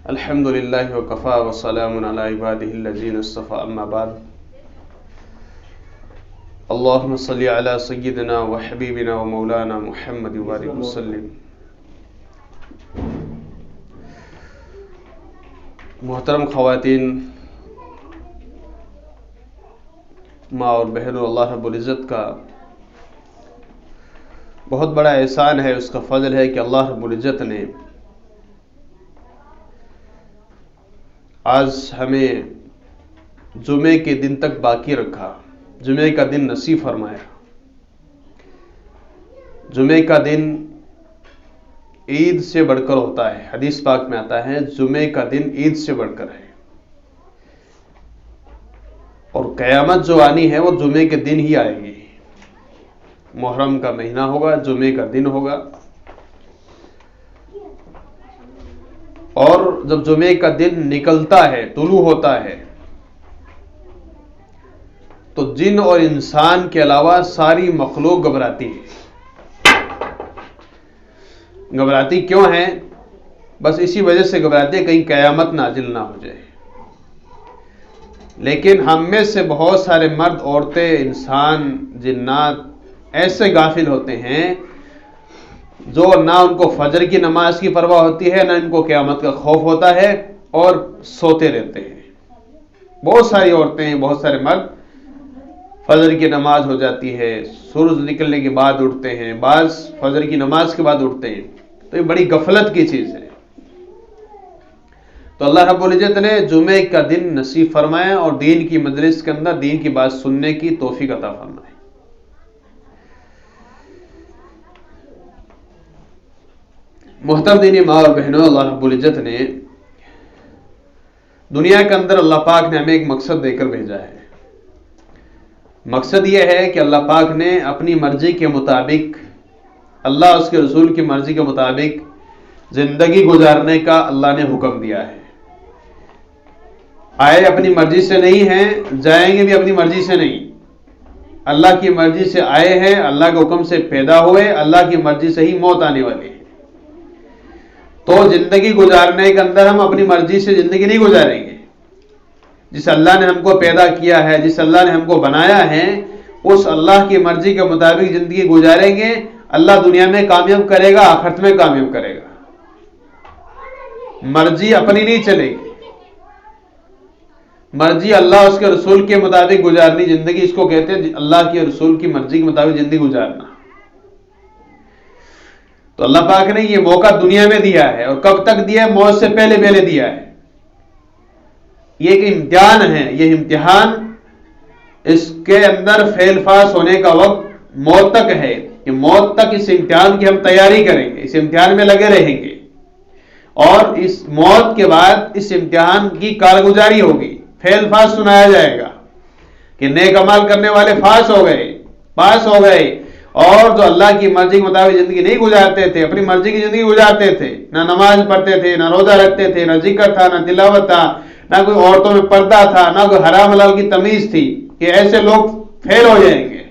الحمد للہ وکفا وسلام علی عبادہ الذین اصطفى اما بعد اللہم صلی علی سیدنا وحبیبنا ومولانا محمد وبارک وسلم۔ محترم خواتین، ماں اور بہنوں، اللہ رب العزت کا بہت بڑا احسان ہے، اس کا فضل ہے کہ اللہ رب العزت نے آج ہمیں جمعے کے دن تک باقی رکھا، جمعے کا دن نصیب فرمایا۔ جمعے کا دن عید سے بڑھ کر ہوتا ہے، حدیث پاک میں آتا ہے جمعے کا دن عید سے بڑھ کر ہے، اور قیامت جو آنی ہے وہ جمعے کے دن ہی آئے گی۔ محرم کا مہینہ ہوگا، جمعے کا دن ہوگا، اور جب جمعے کا دن نکلتا ہے، طلوع ہوتا ہے، تو جن اور انسان کے علاوہ ساری مخلوق گھبراتی ہے۔ گھبراتی کیوں ہے؟ بس اسی وجہ سے گھبراتی ہے کہیں قیامت نازل نہ ہو جائے۔ لیکن ہم میں سے بہت سارے مرد، عورتیں، انسان، جنات ایسے غافل ہوتے ہیں جو نہ ان کو فجر کی نماز کی پرواہ ہوتی ہے، نہ ان کو قیامت کا خوف ہوتا ہے، اور سوتے رہتے ہیں۔ بہت ساری عورتیں، بہت سارے مرد فجر کی نماز ہو جاتی ہے، سورج نکلنے کے بعد اٹھتے ہیں، بعض فجر کی نماز کے بعد اٹھتے ہیں، تو یہ بڑی غفلت کی چیز ہے۔ تو اللہ رب العزت نے جمعے کا دن نصیب فرمایا اور دین کی مجلس کے اندر دین کی بات سننے کی توفیق عطا فرمائی۔ محترم دینی ماں اور بہنوں، اللہ رب العزت نے دنیا کے اندر اللہ پاک نے ہمیں ایک مقصد دے کر بھیجا ہے۔ مقصد یہ ہے کہ اللہ پاک نے اپنی مرضی کے مطابق، اللہ اس کے رسول کی مرضی کے مطابق زندگی گزارنے کا اللہ نے حکم دیا ہے۔ آئے اپنی مرضی سے نہیں ہیں، جائیں گے بھی اپنی مرضی سے نہیں۔ اللہ کی مرضی سے آئے ہیں، اللہ کے حکم سے پیدا ہوئے، اللہ کی مرضی سے ہی موت آنے والی ہے۔ تو زندگی گزارنے کے اندر ہم اپنی مرضی سے زندگی نہیں گزاریں گے۔ جس اللہ نے ہم کو پیدا کیا ہے، جس اللہ نے ہم کو بنایا ہے، اس اللہ کی مرضی کے مطابق زندگی گزاریں گے۔ اللہ دنیا میں کامیاب کرے گا، آخرت میں کامیاب کرے گا۔ مرضی اپنی نہیں چلے گی، مرضی اللہ اس کے رسول کے مطابق گزارنی زندگی، اس کو کہتے ہیں اللہ کے رسول کی مرضی کے مطابق زندگی گزارنا۔ تو اللہ پاک نے یہ موقع دنیا میں دیا ہے، اور کب تک دیا ہے؟ موت سے پہلے پہلے دیا ہے۔ یہ ایک امتحان ہے، یہ امتحان، اس کے اندر فیل پاس ہونے کا وقت موت تک ہے، کہ موت تک اس امتحان کی ہم تیاری کریں گے، اس امتحان میں لگے رہیں گے، اور اس موت کے بعد اس امتحان کی کارگزاری ہوگی، فیل پاس سنایا جائے گا کہ نیک عمل کرنے والے پاس ہو گئے، اور جو اللہ کی مرضی کے مطابق زندگی نہیں گزارتے تھے، اپنی مرضی کی زندگی گزارتے تھے، نہ نماز پڑھتے تھے، نہ روزہ رکھتے تھے، نہ ذکر تھا، نہ تلاوت تھا، نہ کوئی عورتوں میں پردہ تھا، نہ کوئی حرام حلال کی تمیز تھی، کہ ایسے لوگ فیل ہو جائیں گے۔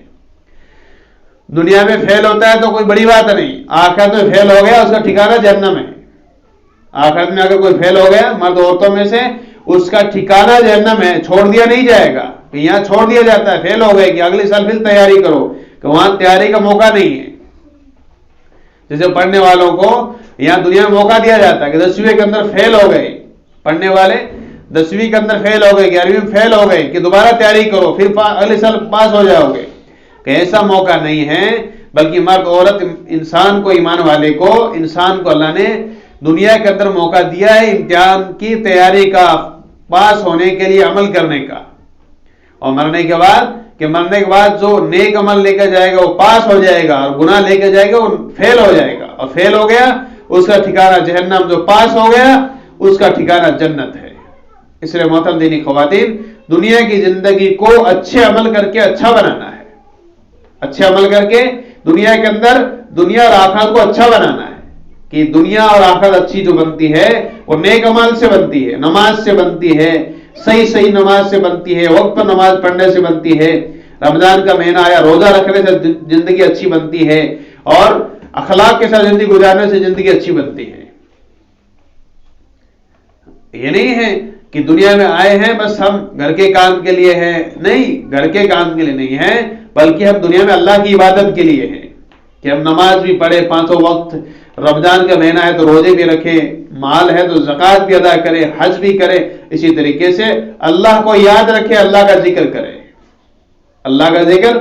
دنیا میں فیل ہوتا ہے تو کوئی بڑی بات نہیں، آخرت میں فیل ہو گیا اس کا ٹھکانہ جہنم ہے۔ آخرت میں اگر کوئی فیل ہو گیا مرد عورتوں میں سے، اس کا ٹھکانہ جہنم ہے، چھوڑ دیا نہیں جائے گا، کہ یہاں چھوڑ دیا جاتا ہے، فیل ہو گئے کہ اگلے سال پھر تیاری کرو، کہ وہاں تیاری کا موقع نہیں ہے۔ جیسے پڑھنے والوں کو یہاں دنیا میں موقع دیا جاتا ہے کہ 10ویں کے اندر فیل ہو گئے، پڑھنے والے 10ویں کے اندر فیل ہو گئے، 11ویں میں فیل ہو گئے، کہ دوبارہ تیاری کرو، پھر اگلے سال پاس ہو جاؤ گے، کہ ایسا موقع نہیں ہے، بلکہ مرد عورت انسان کو، ایمان والے کو، انسان کو اللہ نے دنیا کے اندر موقع دیا ہے امتحان کی تیاری کا، پاس ہونے کے لیے عمل کرنے کا، اور مرنے کے بعد جو نیک عمل لے کے جائے گا وہ پاس ہو جائے گا، اور گناہ لے کے جائے گا وہ فیل ہو جائے گا، اور فیل ہو گیا اس کا ٹھکانہ جہنم، جو پاس ہو گیا اس کا ٹھکانہ جنت ہے۔ اس لیے محترم دینی خواتین، دنیا کی زندگی کو اچھے عمل کر کے اچھا بنانا ہے، اچھے عمل کر کے دنیا کے اندر دنیا اور آخرت کو اچھا بنانا ہے، کہ دنیا اور آخرت اچھی جو بنتی ہے وہ نیک عمل سے بنتی ہے، نماز سے بنتی ہے، صحیح نماز سے بنتی ہے، وقت پر نماز پڑھنے سے بنتی ہے، رمضان کا مہینہ آیا روزہ رکھنے سے زندگی اچھی بنتی ہے، اور اخلاق کے ساتھ زندگی گزارنے سے زندگی اچھی بنتی ہے۔ یہ نہیں ہے کہ دنیا میں آئے ہیں بس ہم گھر کے کام کے لیے ہیں، نہیں، گھر کے کام کے لیے نہیں ہیں، بلکہ ہم دنیا میں اللہ کی عبادت کے لیے ہیں کہ ہم نماز بھی پڑھیں 5 وقت، رمضان کا مہینہ ہے تو روزے بھی رکھیں، مال ہے تو زکوٰۃ بھی ادا کریں، حج بھی کریں، اسی طریقے سے اللہ کو یاد رکھیں، اللہ کا ذکر کریں، اللہ کا ذکر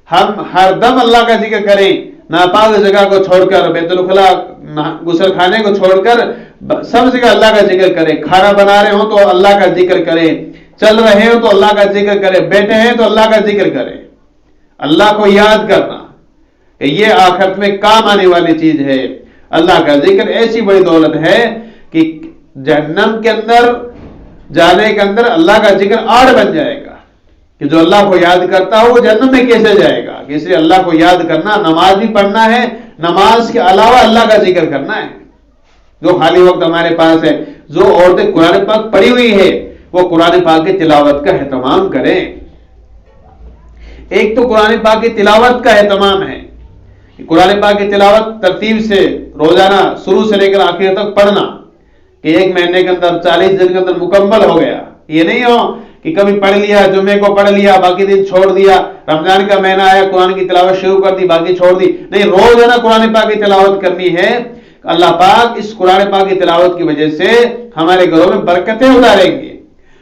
ہم ہر دم اللہ کا ذکر کریں، ناپاک جگہ کو چھوڑ کر، بیت الخلا غسل خانے کو چھوڑ کر سب جگہ اللہ کا ذکر کریں، کھانا بنا رہے ہوں تو اللہ کا ذکر کریں، چل رہے ہوں تو اللہ کا ذکر کریں، بیٹھے ہیں تو اللہ کا ذکر کریں، اللہ کو یاد کرنا کہ یہ آخرت میں کام آنے والی چیز ہے۔ اللہ کا ذکر ایسی بڑی دولت ہے کہ جہنم کے اندر جانے کے اندر اللہ کا ذکر آڑ بن جائے گا کہ جو اللہ کو یاد کرتا ہو وہ جہنم میں کیسے جائے گا، کہ اس لیے اللہ کو یاد کرنا، نماز بھی پڑھنا ہے، نماز کے علاوہ اللہ کا ذکر کرنا ہے۔ جو خالی وقت ہمارے پاس ہے، جو عورتیں قرآن پاک پڑھی ہوئی ہے وہ قرآن پاک کی تلاوت کا اہتمام کریں۔ ایک تو قرآن پاک کی تلاوت کا اہتمام ہے کہ قرآن پاک کی تلاوت ترتیب سے روزانہ شروع سے لے کر آخر تک پڑھنا، کہ 1 مہینے کے اندر 40 دن کے اندر مکمل ہو گیا، یہ نہیں ہو کہ کبھی پڑھ لیا، جمعے کو پڑھ لیا، باقی دن چھوڑ دیا، رمضان کا مہینہ آیا قرآن کی تلاوت شروع کر دی، باقی چھوڑ دی، نہیں، روزانہ قرآن پاک کی تلاوت کرنی ہے۔ اللہ پاک اس قرآن پاک کی تلاوت کی وجہ سے ہمارے گھروں میں برکتیں اتاریں گے،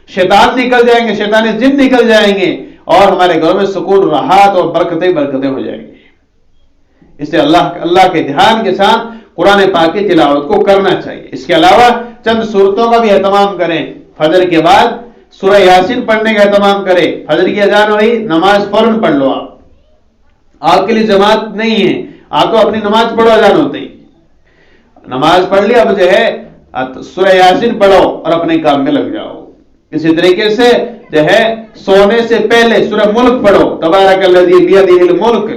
شیطان نکل جائیں گے، شیطانی جن نکل جائیں گے، اور ہمارے گھروں میں سکون، راحت اور برکتیں ہو جائیں گی۔ اس سے اللہ کے دھیان کے ساتھ قرآن پاک کی تلاوت کو کرنا چاہیے۔ اس کے علاوہ چند صورتوں کا بھی اہتمام کریں، فجر کے بعد سورہ یاسین پڑھنے کا اہتمام کریں، فجر کی اذان ہوئی، نماز فوراً پڑھ لو، آپ کے لیے جماعت نہیں ہے، آپ تو اپنی نماز پڑھو، اذان ہوتے ہی نماز پڑھ لی، اب جو ہے سورہ یاسین پڑھو اور اپنے کام میں لگ جاؤ۔ اسی طریقے سے جو ہے سونے سے پہلے سورہ ملک پڑھو، تبارک الذی بیدہ الملک،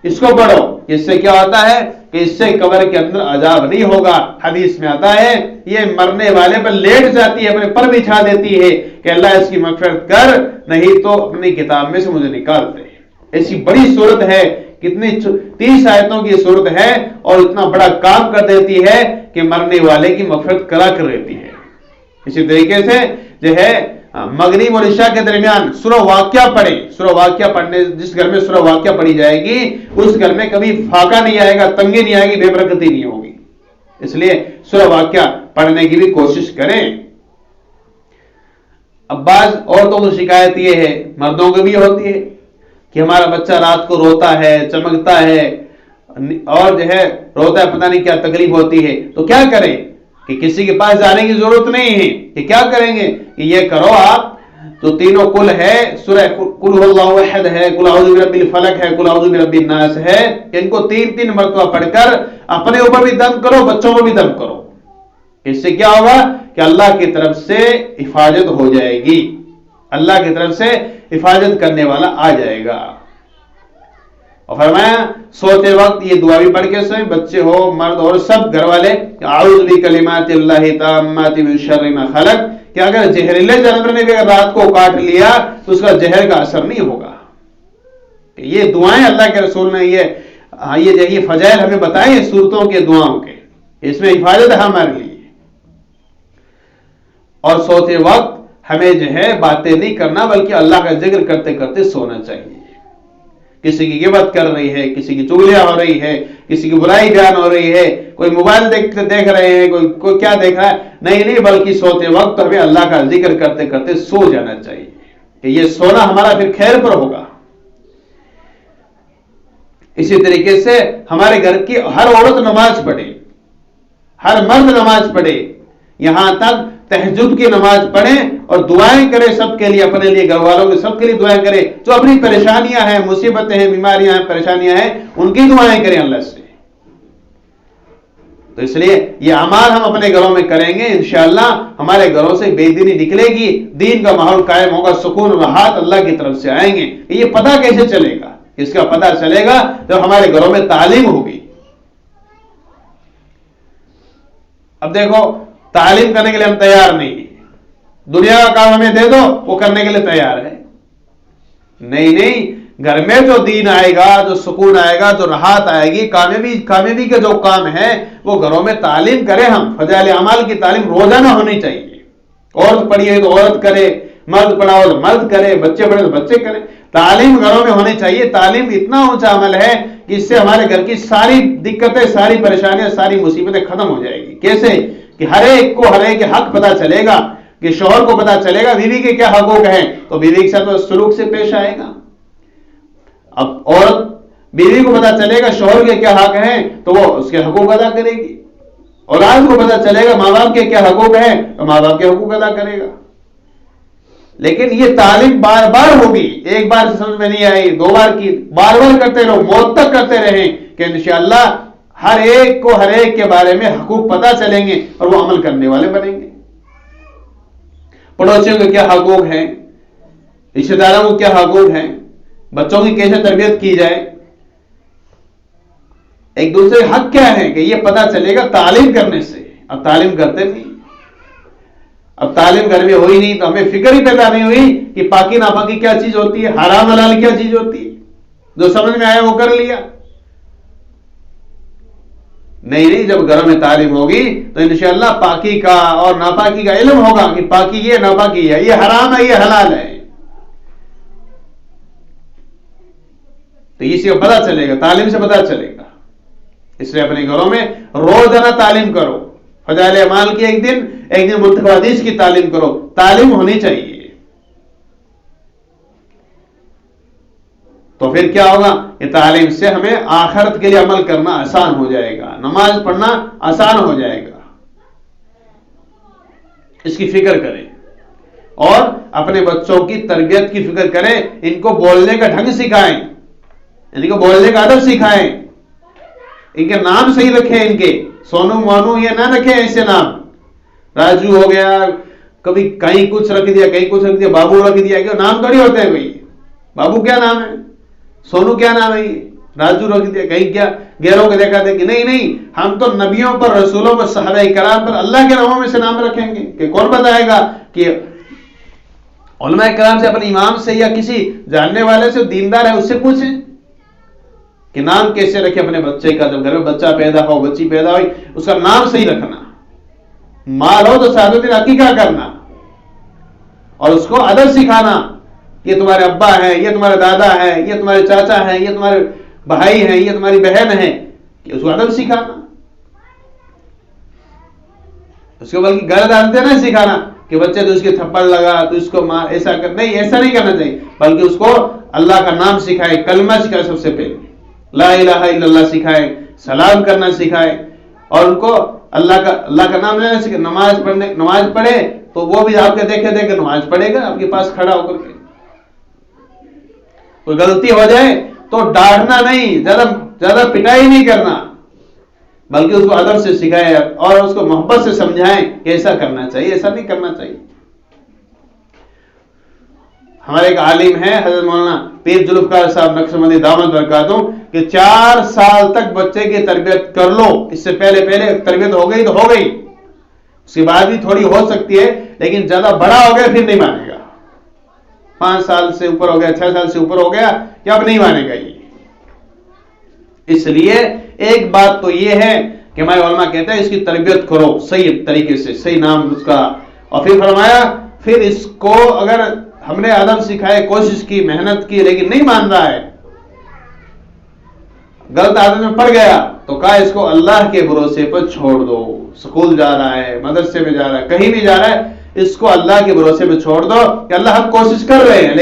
اس کو پڑھو۔ اس سے کیا ہوتا ہے کہ اس سے قبر کے اندر عذاب نہیں ہوگا۔ حدیث میں آتا ہے یہ مرنے والے پر لیٹ جاتی ہے، اپنے پر بچھا دیتی ہے کہ اللہ اس کی مغفرت کر، نہیں تو اپنی کتاب میں سے مجھے نکال دے۔ ایسی بڑی صورت ہے، کتنی 30 آیتوں کی صورت ہے، اور اتنا بڑا کام کر دیتی ہے کہ مرنے والے کی مغفرت کرا کر رہتی ہے۔ اسی طریقے سے جو ہے مغرب اور عشاء کے درمیان سورہ واقعہ پڑھیں، سورہ واقعہ پڑھنے، جس گھر میں سورہ واقعہ پڑھی جائے گی اس گھر میں کبھی فاقہ نہیں آئے گا، تنگی نہیں آئے گی، بے برکتی نہیں ہوگی۔ اس لیے سورہ واقعہ پڑھنے کی بھی کوشش کریں۔ اب بعض عورتوں کو شکایت یہ ہے، مردوں کو بھی ہوتی ہے، کہ ہمارا بچہ رات کو روتا ہے، چمکتا ہے، اور جو ہے روتا ہے، پتہ نہیں کیا تکلیف ہوتی ہے، تو کیا کریں؟ کہ کسی کے پاس جانے کی ضرورت نہیں ہے، کہ کیا کریں گے کہ یہ کرو آپ، تو تینوں کل ہے، سورہ قل هو اللہ احد ہے، قل اعوذ برب الفلق ہے، قل اعوذ برب الناس ہے، ان کو 3 مرتبہ پڑھ کر اپنے اوپر بھی دم کرو، بچوں کو بھی دم کرو۔ اس سے کیا ہوگا کہ اللہ کی طرف سے حفاظت ہو جائے گی، اللہ کی طرف سے حفاظت کرنے والا آ جائے گا۔ اور فرمایا سوتے وقت یہ دعا بھی پڑھ کے سوئیں، بچے ہو، مرد اور سب گھر والے، اعوذ بکلمات اللہ التامات من شر ما خلق، کہ اگر زہریلے جانور نے بھی اگر رات کو کاٹ لیا تو اس کا زہر کا اثر نہیں ہوگا۔ یہ دعائیں اللہ کے رسول نے یہ فضائل ہمیں بتائے ہیں صورتوں کے دعاؤں کے، اس میں حفاظت ہے ہمارے لیے۔ اور سوتے وقت ہمیں جو ہے باتیں نہیں کرنا، بلکہ اللہ کا ذکر کرتے کرتے سونا چاہیے۔ کسی کی غیبت کر رہی ہے، کسی کی چغلیاں ہو رہی ہے، کسی کی برائی بیان ہو رہی ہے، کوئی موبائل دیکھ رہے ہیں، کوئی کیا دیکھ رہا ہے، نہیں، بلکہ سوتے وقت ہمیں اللہ کا ذکر کرتے کرتے سو جانا چاہیے، کہ یہ سونا ہمارا پھر خیر پر ہوگا۔ اسی طریقے سے ہمارے گھر کی ہر عورت نماز پڑھے، ہر مرد نماز پڑھے، یہاں تک تہجد کی نماز پڑھیں اور دعائیں کریں سب کے لیے، اپنے لیے، گھر والوں کے سب کے لیے دعائیں کریں، جو اپنی پریشانیاں ہیں، مصیبتیں ہیں، بیماریاں ہیں، پریشانیاں ہیں، ان کی دعائیں کریں اللہ سے۔ تو اس لیے یہ اعمال ہم اپنے گھروں میں کریں گے، انشاءاللہ ہمارے گھروں سے بے دینی نکلے گی، دین کا ماحول قائم ہوگا، سکون و راحت اللہ کی طرف سے آئیں گے۔ یہ پتہ کیسے چلے گا؟ اس کا پتہ چلے گا جب ہمارے گھروں میں تعلیم ہوگی۔ اب دیکھو، تعلیم کرنے کے لیے ہم تیار نہیں ہیں، دنیا کا کام ہمیں دے دو وہ کرنے کے لیے تیار ہے، نہیں، گھر میں جو دین آئے گا، جو سکون آئے گا، جو راحت آئے گی، کامیابی کے جو کام ہے وہ گھروں میں تعلیم کریں ہم، فضائل اعمال کی تعلیم روزانہ ہونی چاہیے۔ عورت پڑھی ہے تو عورت کرے، مرد پڑھا ہو تو مرد کرے، بچے پڑھے تو بچے کریں. تعلیم گھروں میں ہونی چاہیے. تعلیم اتنا اونچا عمل ہے کہ اس سے ہمارے گھر کی ساری دقتیں، ساری پریشانیاں، ساری مصیبتیں ختم ہو جائے گی. کیسے؟ کہ ہر ایک کو ہر ایک کے حق پتہ چلے گا، کہ شوہر کو پتہ چلے گا بیوی کے کیا حقوق ہیں، تو بیوی کے ساتھ سلوک سے پیش آئے گا. اب عورت بیوی کو پتہ چلے گا شوہر کے کیا حق ہیں تو وہ اس کے حقوق ادا کرے گی. اولاد کو پتہ چلے گا ماں باپ کے کیا حقوق ہیں تو ماں باپ کے حقوق ادا کرے گا. لیکن یہ تعلیم بار بار ہوگی، ایک بار سے سمجھ میں نہیں آئی، دو بار کی، بار بار کرتے رہو، موت تک کرتے رہیں کہ انشاءاللہ ہر ایک کو ہر ایک کے بارے میں حقوق پتہ چلیں گے اور وہ عمل کرنے والے بنیں گے. پڑوسیوں کے کیا حقوق ہیں، رشتہ داروں کو کیا حقوق ہیں، بچوں کی کیسے تربیت کی جائے، ایک دوسرے کے حق کیا ہے، کہ یہ پتہ چلے گا تعلیم کرنے سے. اب تعلیم کرتے نہیں. اب تعلیم گھر میں ہوئی نہیں تو ہمیں فکر ہی پیدا نہیں ہوئی کہ پاکی ناپاکی کیا چیز ہوتی ہے، حرام حلال کیا چیز ہوتی ہے. جو سمجھ میں آیا وہ کر لیا. نہیں، جب گھروں میں تعلیم ہوگی تو انشاءاللہ پاکی کا اور ناپاکی کا علم ہوگا کہ پاکی یہ، ناپاکی ہے، یہ حرام ہے، یہ حلال ہے. تو اسی کو پتہ چلے گا، تعلیم سے پتہ چلے گا. اس لیے اپنے گھروں میں روزانہ تعلیم کرو. فضائل اعمال کی ایک دن منتخب حدیث کی تعلیم کرو. تعلیم ہونی چاہیے. تو پھر کیا ہوگا؟ یہ تعلیم سے ہمیں آخرت کے لیے عمل کرنا آسان ہو جائے گا، نماز پڑھنا آسان ہو جائے گا. اس کی فکر کریں اور اپنے بچوں کی تربیت کی فکر کریں. ان کو بولنے کا ڈھنگ سکھائیں، ان کو بولنے کا ادب سکھائیں. ان کے نام صحیح رکھیں. ان کے سونو مونو یہ نہ رکھیں ایسے نام. راجو ہو گیا، کبھی کہیں کچھ رکھ دیا، کہیں کچھ رکھ دیا، بابو رکھ دیا. کہ نام تھوڑی ہوتے ہیں بھائی. بابو کیا نام ہے، سونو کیا نام ہے، راجو رکھ دیا. کہیں کیا غیروں کو دیکھا تھا کہ نہیں، ہم تو نبیوں پر، رسولوں پر، صحابہ کرام پر اللہ کے ناموں میں سے نام رکھیں گے. کہ کون بتائے گا؟ کہ علماء کرام سے، اپنے امام سے یا کسی جاننے والے سے، دیندار ہے اس سے پوچھیں کہ نام کیسے رکھے اپنے بچے کا. جب گھر میں بچہ پیدا ہو، بچی پیدا ہوئی، اس کا نام صحیح رکھنا. مال ہو تو سعادت عقیقہ کرنا اور اس کو ادب سکھانا. یہ تمہارے ابا ہے، یہ تمہارے دادا ہے، یہ تمہارے چاچا ہے، یہ تمہارے بھائی ہیں، یہ تمہاری بہن ہے. کہ اس کو ادب سکھانا. اس کو بلکہ غلط عادتیں نہ سکھانا کہ بچے تو اس کے تھپڑ لگا، تو اس کو مار، ایسا کر. نہیں، ایسا نہیں کرنا چاہیے. بلکہ اس کو اللہ کا نام سکھائے، کلمہ سکھائے. سب سے پہلے لا الہ الا اللہ سکھائے، سلام کرنا سکھائے، اور ان کو اللہ کا نام لینا سکھائے. نماز پڑھے تو وہ بھی آپ کے دیکھے دیکھے نماز پڑھے گا آپ کے پاس کھڑا ہو کر کے. کوئی غلطی ہو جائے تو ڈانٹنا نہیں، زیادہ پٹائی نہیں کرنا، بلکہ اس کو ادب سے سکھائے اور اس کو محبت سے سمجھائیں کہ ایسا کرنا چاہیے، ایسا نہیں کرنا چاہیے. ہمارے ایک عالم ہے حضرت مولانا پیر ذوالفقار صاحب نقشبندی دامت برکاتہم، کہ 4 سال تک بچے کی تربیت کر لو. اس سے پہلے تربیت ہو گئی تو ہو گئی، اس کے بعد بھی تھوڑی ہو سکتی ہے، لیکن زیادہ بڑا ہو گیا پھر نہیں مانے گا. 5 سال سے اوپر ہو گیا، 6 سال سے اوپر ہو گیا کہ اب نہیں مانے گا یہ. اس لیے ایک بات تو یہ ہے کہ ہمارے علماء کہتے ہیں اس کی تربیت کرو صحیح طریقے سے، صحیح نام اس کا. اور پھر فرمایا پھر اس کو اگر ہم نے ادب سکھائے، کوشش کی، محنت کی، لیکن نہیں مان رہا ہے، غلط عادت میں پڑ گیا، تو کہا اس کو اللہ کے بھروسے پر چھوڑ دو. سکول جا رہا ہے، مدرسے میں جا رہا ہے، کہیں بھی جا رہا ہے، اس کو اللہ کے بھروسے پہ چھوڑ دو کہ اللہ ہم کوشش کر رہے ہیں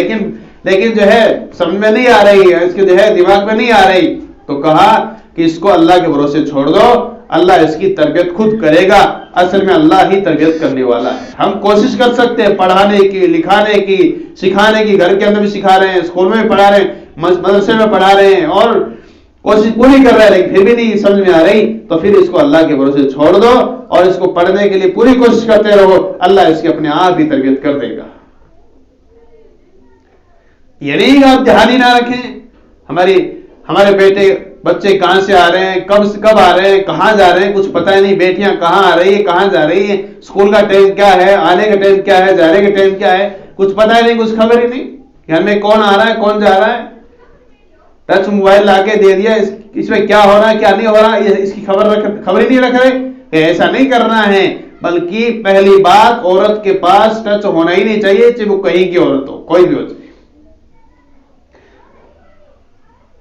لیکن جو ہے سمجھ میں نہیں آ رہی ہے، اس کے جو ہے دماغ میں نہیں آ رہی. تو کہا کہ اس کو اللہ کے بھروسے چھوڑ دو، اللہ اس کی تربیت خود کرے گا. اصل میں اللہ ہی تربیت کرنے والا ہے. ہم کوشش کر سکتے ہیں پڑھانے کی، لکھانے کی، سکھانے کی، گھر کے اندر بھی سکھا رہے ہیں، اسکول میں بھی پڑھا رہے ہیں، مدرسے میں پڑھا رہے ہیں، اور کوشش پوری کر رہے ہیں، لیکن پھر بھی نہیں سمجھ میں آ رہی، تو پھر اس کو اللہ کے بھروسے چھوڑ دو اور اس کو پڑھنے کے لیے پوری کوشش کرتے رہو. اللہ اس کی اپنے آپ ہی تربیت کر دے گا. یہ نہیں کہ آپ دھیان نہ رکھیں ہمارے بچے کہاں سے آ رہے ہیں، کب آ رہے ہیں، کہاں جا رہے ہیں، کچھ پتہ ہی نہیں. بیٹیاں کہاں آ رہی ہیں، کہاں جا رہی ہیں، اسکول کا ٹائم کیا ہے، آنے کا ٹائم کیا ہے، جانے کا ٹائم کیا ہے، کچھ پتہ ہی نہیں، کچھ خبر ہی نہیں. گھر میں کون آ رہا ہے، کون جا رہا ہے، ٹچ موبائل لا کے دے دیا، اس میں کیا ہو رہا ہے، کیا نہیں ہو رہا ہے، اس کی خبر ہی نہیں رکھ رہے. ایسا نہیں کرنا ہے. بلکہ پہلی بات عورت کے پاس ٹچ ہونا ہی نہیں چاہیے، چاہے وہ کہیں کی عورت ہو، کوئی بھی ہو چاہیے.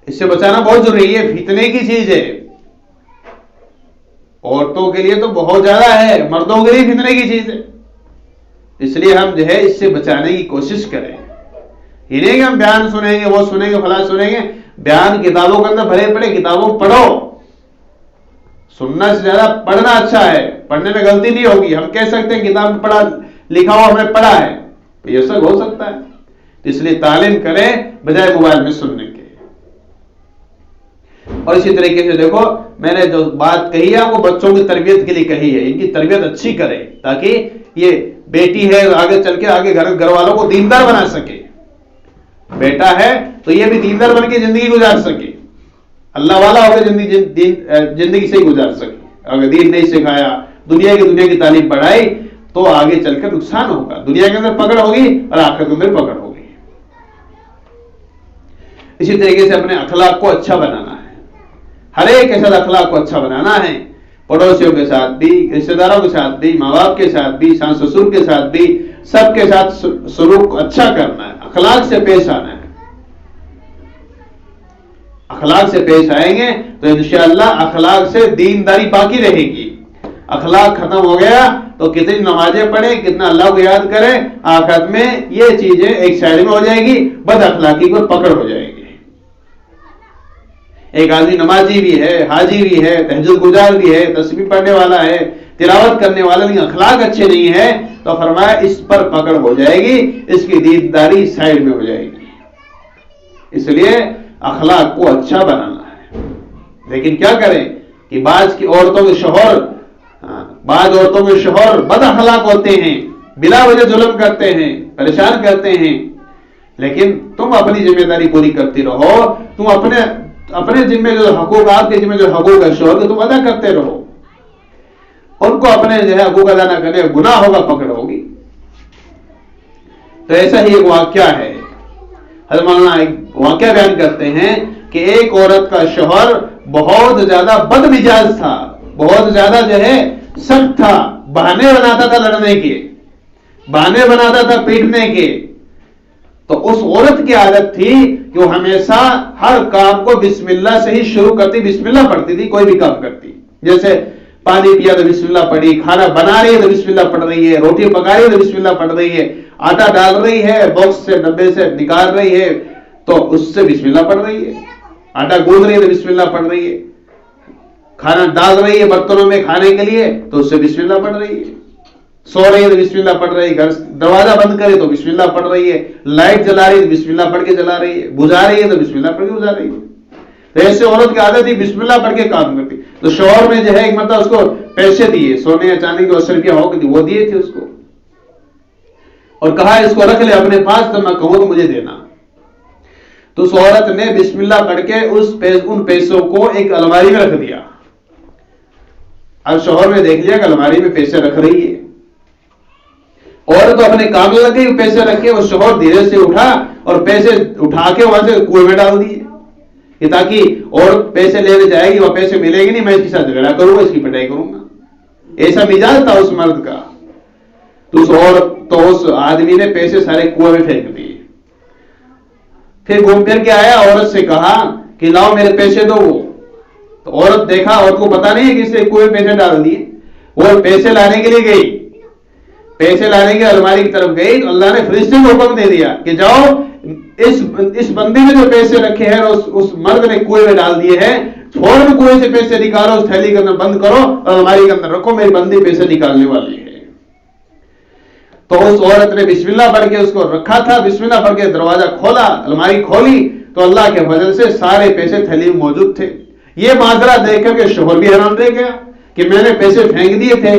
اس سے بچانا بہت ضروری ہے، فتنے کی چیز ہے. عورتوں کے لیے تو بہت زیادہ ہے، مردوں کے لیے فتنے کی چیز ہے. اس لیے ہم جو ہے اس سے بچانے کی کوشش کریں. یہ نہیں کہ ہم بیان سنیں گے، وہ سنیں گے، فلاں سنیں گے. بیان کتابوں کے اندر بھرے پڑے، کتابوں پڑھو. سننا سے زیادہ پڑھنا اچھا ہے. پڑھنے میں غلطی نہیں ہوگی. ہم کہہ سکتے ہیں کتاب میں پڑھا لکھا ہوا ہم نے پڑھا ہے، تو یہ سب ہو سکتا ہے. اس لیے تعلیم کریں بجائے موبائل میں سننے کے. اور اسی طریقے سے دیکھو، میں نے جو بات کہی ہے وہ بچوں کی تربیت کے لیے کہی ہے. ان کی تربیت اچھی کرے تاکہ یہ بیٹی ہے آگے چل کے آگے گھر والوں کو دیندار بنا سکے. بیٹا ہے تو یہ بھی دیندار بن کے زندگی گزار سکے، اللہ والا ہو کے زندگی سے ہی گزار سکے. اگر دین نہیں سکھایا، دنیا کی تعلیم بڑھائی تو آگے چل کر نقصان ہوگا. دنیا کے اندر پکڑ ہوگی اور آخرت کے اندر پکڑ ہوگی. اسی طریقے سے اپنے اخلاق کو اچھا بنانا ہے. ہر ایک کے ساتھ اخلاق کو اچھا بنانا ہے. پڑوسیوں کے ساتھ بھی، رشتے داروں کے ساتھ بھی، ماں باپ کے ساتھ بھی، ساس سسر کے ساتھ بھی، سب کے ساتھ سلوک کو اچھا کرنا ہے. اخلاق سے پیش آنا ہے. اخلاق سے پیش آئیں گے تو انشاءاللہ اخلاق سے دینداری باقی رہے گی. اخلاق ختم ہو گیا تو کتنی نمازیں پڑھیں، کتنا اللہ کو یاد کریں، آخرت میں یہ چیزیں ایک سائڈ میں ہو جائے گی، بد اخلاقی کو پکڑ ہو جائے گی. ایک آدمی نمازی بھی ہے، حاجی بھی ہے، تہجد گزار بھی ہے، تسبیح پڑھنے والا ہے، تلاوت کرنے والا، لیکن اخلاق اچھے نہیں ہے تو فرمایا اس پر پکڑ ہو جائے گی، اس کی دینداری سائڈ میں ہو جائے گی. اس لیے اخلاق کو اچھا بنانا ہے. لیکن کیا کریں کہ بعض عورتوں کے شوہر بد اخلاق ہوتے ہیں، بلا وجہ ظلم کرتے ہیں، پریشان کرتے ہیں. لیکن تم اپنی ذمہ داری پوری کرتے رہو. تم اپنے ذمہ جو حقوق، آپ کے ذمہ جو حقوق ہے شوہر کے، تم ادا کرتے رہو. ان کو اپنے جو ہے حقوق ادا نہ کرنے گناہ ہوگا، پکڑ ہوگی. تو ایسا ہی ایک واقعہ ہے. حضرت مولانا ایک واقعہ بیان کرتے ہیں کہ ایک عورت کا شوہر بہت زیادہ بد مزاج تھا، بہت زیادہ جو ہے سخت تھا، بہانے بناتا تھا لڑنے کے، بہانے بناتا تھا پیٹنے کے. تو اس عورت کی عادت تھی کہ وہ ہمیشہ ہر کام کو بسم اللہ سے ہی شروع کرتی، بسم اللہ پڑھتی تھی کوئی بھی کام کرتی. جیسے پانی پیا تو بسم اللہ پڑھی، کھانا بنا رہی ہے تو بسم اللہ پڑھ رہی ہے، روٹی پکا رہی ہے تو بسم اللہ پڑھ رہی ہے، آٹا ڈال رہی ہے، باکس سے ڈبے سے نکال رہی ہے تو اس سے بسم اللہ پڑھ رہی ہے، آٹا گوندھ رہی ہے تو بسم اللہ پڑھ رہی ہے، کھانا ڈال رہی ہے برتنوں میں کھانے کے لیے تو اس سے بسم اللہ پڑھ رہی ہے، سو رہی ہے تو بسم اللہ پڑھ رہی ہے، گھر دروازہ بند کرے تو بسم اللہ پڑھ رہی ہے، لائٹ جلا رہی ہے تو بسم اللہ پڑھ کے جلا رہی ہے، بجھا رہی ہے تو بسم اللہ پڑھ کے بجھا رہی ہے. تو ایسے عورت کی عادت ہی بسم اللہ پڑھ کے کام کرتی. تو شوہر میں جو ہے ایک مرتبہ اس کو پیسے دیے، سونے یا چاندی کے 80 روپیہ ہو کے وہ دیے تھے اس کو، اور کہا اس کو رکھ لے اپنے پاس، تو میں کہوں تو مجھے دینا. تو اس عورت نے بسم اللہ پڑھ کے ان پیسوں کو ایک الماری میں رکھ دیا. اب شوہر نے دیکھ لیا کہ الماری میں پیسے رکھ رہی ہے، عورت تو اپنے کام میں لگ گئی، پیسے رکھے، اور شوہر دھیرے سے اٹھا اور پیسے اٹھا کے وہاں سے کنویں میں ڈال دیے کہ تاکہ عورت پیسے لینے جائے گی، وہ پیسے ملے گی نہیں، میں اس کے ساتھ جھگڑا کروں گا، اس کی پٹائی کروں گا. ایسا مزاج تھا اس مرد کا. تو اس آدمی نے پیسے سارے کنویں میں پھینک دیے. پھر گھوم پھر کے آیا، عورت سے کہا کہ لاؤ میرے پیسے دو. تو عورت دیکھا، عورت کو پتا نہیں ہے کہ اس نے کنویں پیسے ڈال دیے. وہ پیسے لانے کے لیے گئی، پیسے لانے کے الماری کی طرف گئی تو اللہ نے فرشتے کو حکم دے دیا کہ جاؤ اس بندے نے جو پیسے رکھے ہیں اس مرد نے کنویں میں ڈال دیے ہیں، فوراً کنویں سے پیسے نکالو، اس تھیلی کے اندر بند کرو اور الماری کے اندر رکھو، میری بندی پیسے نکالنے والی ہے. تو اس عورت نے بسم اللہ پڑھ کے اس کو رکھا تھا، بسم اللہ پڑھ کے دروازہ کھولا، الماری کھولی تو اللہ کے فضل سے سارے پیسے تھیلی میں موجود تھے. یہ ماجرا دیکھ کر کے شوہر بھی حیران رہ گیا کہ میں نے پیسے پھینک دیے تھے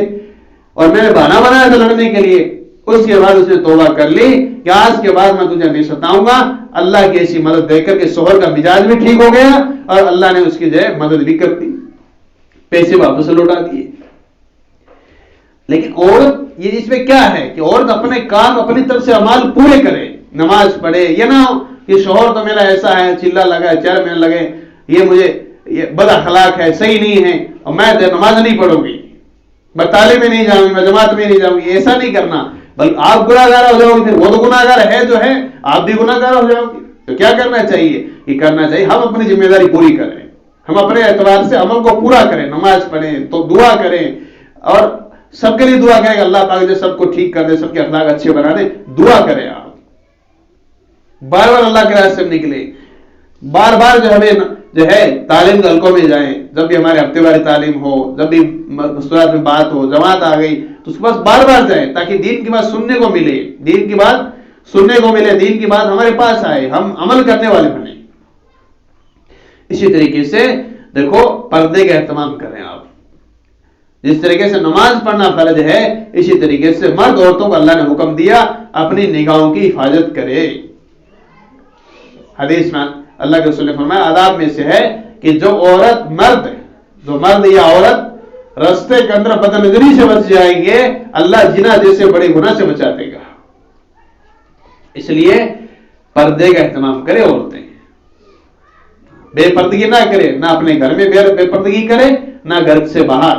اور میں نے بہانہ بنایا تھا لڑنے کے لیے. اس کے بعد اس نے توبہ کر لی کہ آج کے بعد میں تجھے نہیں ستاؤں گا. اللہ کی ایسی مدد دیکھ کر کے شوہر کا مزاج بھی ٹھیک ہو گیا اور اللہ نے اس کی جو ہے مدد بھی کر دی، پیسے واپس لوٹا دیے. لیکن عورت یہ اس میں کیا ہے کہ عورت اپنے کام اپنی طرف سے اعمال پورے کرے، نماز پڑھے. یہ نہ ہو کہ شوہر تو میرا ایسا ہے، چلا لگا ہے، 4 مہینے لگے، یہ مجھے بد اخلاق ہے، صحیح نہیں ہے اور میں نماز نہیں پڑھوں گی، میں تعلیم میں نہیں جاؤں گی، میں جماعت میں نہیں جاؤں گی، ایسا نہیں کرنا، بلکہ آپ گناہ گار ہو جاؤ گے، پھر وہ تو گناہ گار ہے جو ہے، آپ بھی گناہ گار ہو جاؤ گے۔ تو کیا کرنا چاہیے؟ یہ کرنا چاہیے ہم اپنی ذمہ داری پوری کریں، ہم اپنے اعتبار سے عمل کو پورا کریں، نماز پڑھیں تو دعا کریں، اور سب کے لیے دعا کریں کہ اللہ پاک جو سب کو ٹھیک کر دے، سب کے اخلاق اچھے بنا دے، دعا کریں آپ، بار بار اللہ کے راستے میں نکلے، بار بار جو ہے تعلیم کے حلقوں میں جائیں، جب بھی ہمارے ہفتے واری تعلیم ہو، جب بھی مستورات میں بات ہو، جماعت آ گئی تو اس کے پاس بار بار جائیں، تاکہ دین کی بات سننے کو ملے، دین کی بات سننے کو ملے، دین کی بات ہمارے پاس آئے، ہم عمل کرنے والے بنیں۔ اسی طریقے سے دیکھو پردے کا اہتمام کریں آپ، جس طریقے سے نماز پڑھنا فرض ہے، اسی طریقے سے مرد عورتوں کو اللہ نے حکم دیا اپنی نگاہوں کی حفاظت کرے۔ حدیث میں اللہ کے رسول نے فرمایا آداب میں سے ہے کہ جو مرد یا عورت راستے کے اندر بد نظری سے بچ جائیں گے، اللہ زنا جیسے بڑے گناہ سے بچا دے گا۔ اس لیے پردے کا اہتمام کرے، عورتیں بے پردگی نہ کرے، نہ اپنے گھر میں بے پردگی کرے، نہ گھر سے باہر۔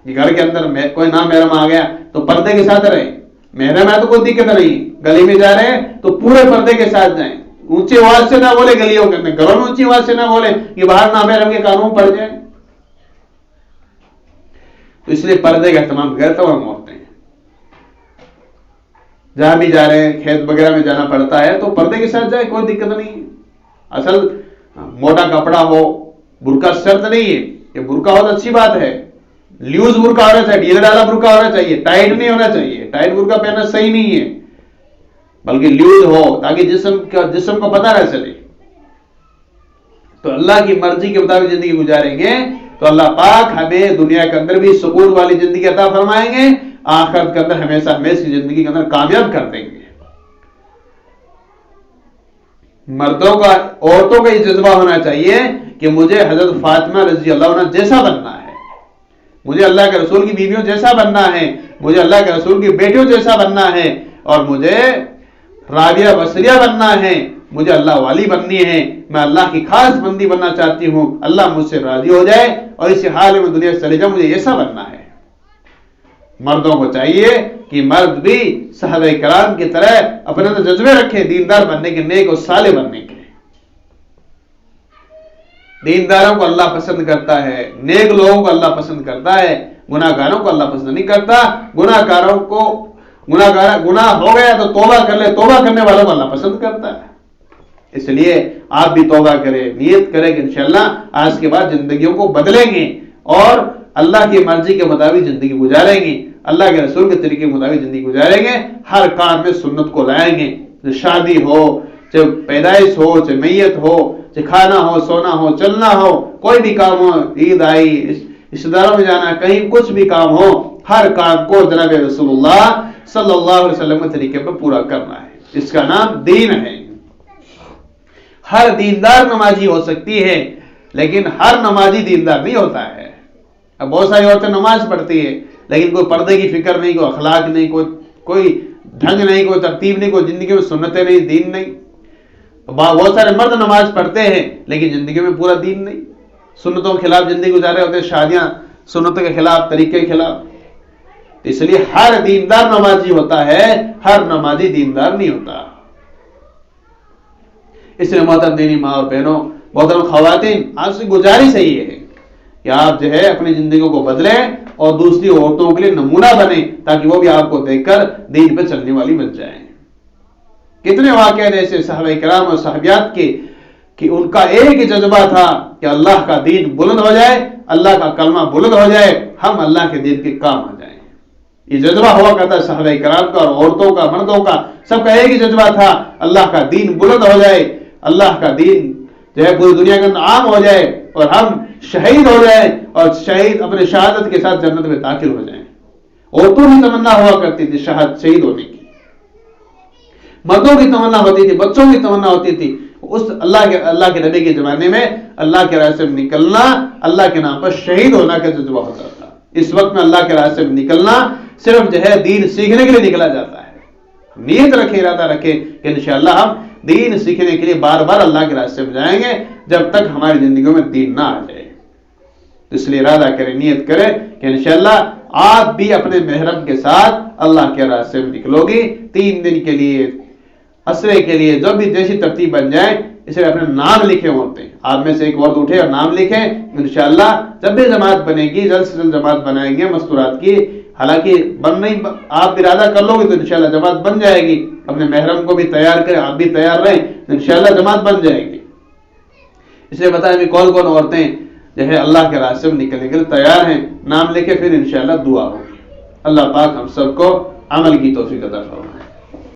گھر کے اندر کوئی نامحرم آ گیا تو پردے کے ساتھ رہے، محرم ہے تو کوئی دقت نہیں، گلی میں جا رہے ہیں تو پورے پردے کے ساتھ جائیں، اونچی آواز سے نہ بولے، گلیوں کے اندر گھروں میں اونچی آواز سے نہ بولے کہ باہر نامحرم کے قانون پڑ جائے۔ تو اس لیے پردے کا اہتمام کرتا ہوں ہم عورتیں، جہاں بھی جا رہے ہیں، کھیت وغیرہ میں جانا پڑتا ہے تو پردے کے ساتھ جائے، کوئی دقت نہیں۔ اصل موٹا کپڑا ہو، برقع شرط نہیں ہے، یہ برقع ہو تو اچھی بات ہے، لیوز برقع ہونا چاہیے، ڈھیلا ڈالا برقع ہونا چاہیے، ٹائٹ نہیں ہونا چاہیے، ٹائٹ برقع پہننا صحیح نہیں ہے، بلکہ لیوز ہو تاکہ جسم کو پتہ نہ چلے۔ تو اللہ کی مرضی کے مطابق زندگی گزاریں گے تو اللہ پاک ہمیں دنیا کے اندر بھی سکون والی زندگی عطا فرمائیں گے، آخرت کے اندر ہمیشہ کی زندگی کے اندر کامیاب کر دیں گے۔ مردوں کا، عورتوں کا یہ جذبہ ہونا چاہیے کہ مجھے حضرت فاطمہ رضی اللہ عنہ جیسا بننا ہے، مجھے اللہ کے رسول کی بیویوں جیسا بننا ہے، مجھے اللہ کے رسول کی بیٹیوں جیسا بننا ہے، اور مجھے رابعہ بصریہ بننا ہے، مجھے اللہ والی بننی ہے، میں اللہ کی خاص بندی بننا چاہتی ہوں، اللہ مجھ سے راضی ہو جائے اور اسی حال میں دنیا سے چلے جاؤں، مجھے ایسا بننا ہے۔ مردوں کو چاہیے کہ مرد بھی صحابہ کرام کی طرح اپنے اندر جذبے رکھے دیندار بننے کے، نیک اور صالح بننے کے۔ دینداروں کو اللہ پسند کرتا ہے، نیک لوگوں کو اللہ پسند کرتا ہے، گناہ گاروں کو اللہ پسند نہیں کرتا۔ گناہ ہو گیا تو توبہ کر لے، توبہ کرنے والوں کو اللہ پسند کرتا ہے۔ اس لیے آپ بھی توبہ کریں، نیت کریں کہ انشاءاللہ آج کے بعد زندگیوں کو بدلیں گے اور اللہ کی مرضی کے مطابق زندگی گزاریں گے، اللہ کے رسول کے طریقے کے مطابق زندگی گزاریں گے، ہر کام میں سنت کو لائیں گے، چاہے شادی ہو، چاہے پیدائش ہو، چاہے میت ہو، چاہے کھانا ہو، سونا ہو، چلنا ہو، کوئی بھی کام ہو، عید آئی، رشتہ داروں میں جانا، کہیں کچھ بھی کام ہو، ہر کام کو جناب رسول اللہ صلی اللہ علیہ وسلم کے طریقے پر پورا کرنا ہے۔ اس کا نام دین ہے۔ ہر دیندار نمازی ہو سکتی ہے لیکن ہر نمازی دیندار نہیں ہوتا ہے۔ اب بہت ساری عورتیں نماز پڑھتی ہے لیکن کوئی پردے کی فکر نہیں، کوئی اخلاق نہیں، کوئی ڈھنگ نہیں، کوئی ترتیب نہیں، کوئی زندگی میں سنتیں نہیں، دین نہیں۔ بہت سارے مرد نماز پڑھتے ہیں لیکن زندگی میں پورا دین نہیں، سنتوں کے خلاف زندگی گزارے ہوتے ہیں، شادیاں سنتوں کے خلاف، طریقے کے خلاف۔ اس لیے ہر دیندار نمازی ہوتا ہے، ہر نمازی دیندار نہیں ہوتا۔ اس لیے محترم دینی ماں اور بہنوں، محترم خواتین، آپ سے گزارش یہی ہے کہ آپ جو ہے اپنی زندگیوں کو بدلیں اور دوسری عورتوں کے لیے نمونہ بنیں تاکہ وہ بھی آپ کو دیکھ کر دین پہ چلنے والی بن جائیں۔ کتنے واقعات ایسے صحابہ کرام اور صحابیات کے کہ ان کا ایک ہی جذبہ تھا کہ اللہ کا دین بلند ہو جائے، اللہ کا کلمہ بلند ہو جائے، ہم اللہ کے دین کے کام آ جائیں۔ یہ جذبہ ہوا کرتا صحابہ کرام کا اور عورتوں کا، مردوں کا، سب کا ایک ہی جذبہ تھا، اللہ کا دین بلند ہو جائے، اللہ کا دین جو ہے پوری دنیا کے اندر عام ہو جائے اور ہم شہید ہو جائیں اور شہید اپنے شہادت کے ساتھ جنت میں داخل ہو جائیں۔ عورتوں کی تمنا ہوا کرتی تھی شہید ہونے کی، مردوں کی تمنا ہوتی تھی، بچوں کی تمنا ہوتی تھی۔ اس اللہ کے نبی کے زمانے میں اللہ کے راستے میں نکلنا، اللہ کے نام پر شہید ہونا کا جذبہ ہوتا تھا۔ اس وقت میں اللہ کے راستے میں نکلنا صرف جو ہے دین سیکھنے کے لیے نکلا جاتا ہے۔ نیت رکھے، ارادہ رکھے کہ انشاءاللہ ہم دین سیکھنے کے لیے بار بار اللہ کے راستے میں جائیں گے جب تک ہماری زندگیوں میں دین نہ آ جائے۔ تو اس لیے ارادہ کریں، نیت کریں کہ انشاءاللہ آپ بھی اپنے محرم کے ساتھ اللہ کے راستے میں نکلو گی 3 دن کے لیے، عصرے کے لیے، جو بھی جیسی ترتیب بن جائے، اس لیے اپنے نام لکھے ہوتے ہیں، آپ میں سے ایک ورد اٹھے اور نام لکھیں، انشاءاللہ جب بھی جماعت بنے گی جلد سے جلد جماعت بنائیں گے مستورات کی، حالانکہ آپ ارادہ کر لو گے تو انشاءاللہ جماعت بن جائے گی، اپنے محرم کو بھی تیار کریں، آپ بھی تیار رہیں، انشاءاللہ جماعت بن جائے گی۔ اس لیے بتائیں بھی کون کون عورتیں جو ہے اللہ کے راستے میں نکلنے کے لیے تیار ہیں، نام لے کے پھر انشاءاللہ دعا ہوگی۔ اللہ پاک ہم سب کو عمل کی توفیق عطا فرمائے۔